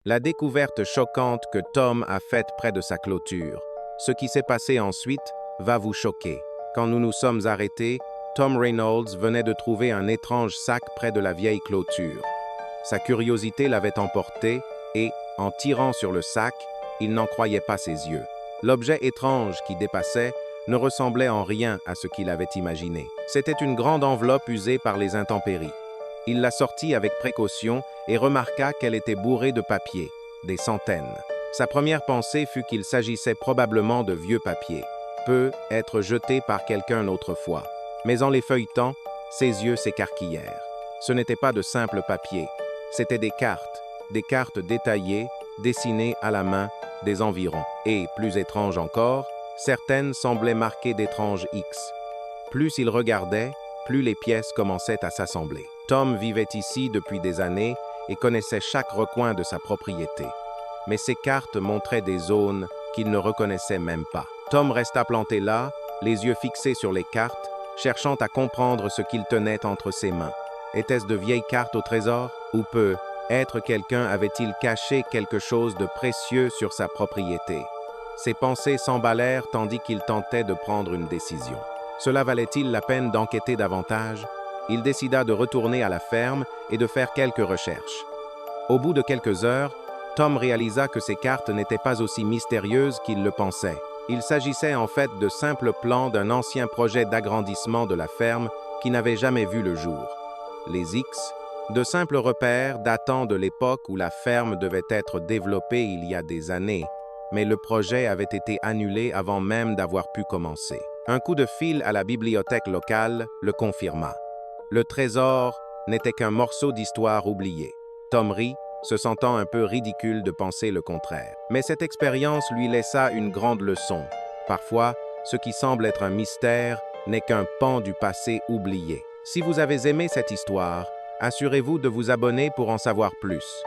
La découverte choquante que Tom a faite près de sa clôture. Ce qui s'est passé ensuite va vous choquer. Quand nous nous sommes arrêtés, Tom Reynolds venait de trouver un étrange sac près de la vieille clôture. Sa curiosité l'avait emporté et, en tirant sur le sac, il n'en croyait pas ses yeux. L'objet étrange qui dépassait ne ressemblait en rien à ce qu'il avait imaginé. C'était une grande enveloppe usée par les intempéries. Il la sortit avec précaution et remarqua qu'elle était bourrée de papier, des centaines. Sa première pensée fut qu'il s'agissait probablement de vieux papiers, peut être jetés par quelqu'un autrefois. Mais en les feuilletant, ses yeux s'écarquillèrent. Ce n'était pas de simple papier, c'étaient des cartes détaillées, dessinées à la main, des environs. Et, plus étrange encore, certaines semblaient marquer d'étranges X. Plus il regardait, plus les pièces commençaient à s'assembler. Tom vivait ici depuis des années et connaissait chaque recoin de sa propriété. Mais ces cartes montraient des zones qu'il ne reconnaissait même pas. Tom resta planté là, les yeux fixés sur les cartes, cherchant à comprendre ce qu'il tenait entre ses mains. Étaient-ce de vieilles cartes au trésor? Ou peut-être quelqu'un avait-il caché quelque chose de précieux sur sa propriété? Ses pensées s'emballèrent tandis qu'il tentait de prendre une décision. Cela valait-il la peine d'enquêter davantage? Il décida de retourner à la ferme et de faire quelques recherches. Au bout de quelques heures, Tom réalisa que ces cartes n'étaient pas aussi mystérieuses qu'il le pensait. Il s'agissait en fait de simples plans d'un ancien projet d'agrandissement de la ferme qui n'avait jamais vu le jour. Les X, de simples repères datant de l'époque où la ferme devait être développée il y a des années, mais le projet avait été annulé avant même d'avoir pu commencer. Un coup de fil à la bibliothèque locale le confirma. Le trésor n'était qu'un morceau d'histoire oublié. Tom rit, se sentant un peu ridicule de penser le contraire. Mais cette expérience lui laissa une grande leçon. Parfois, ce qui semble être un mystère n'est qu'un pan du passé oublié. Si vous avez aimé cette histoire, assurez-vous de vous abonner pour en savoir plus.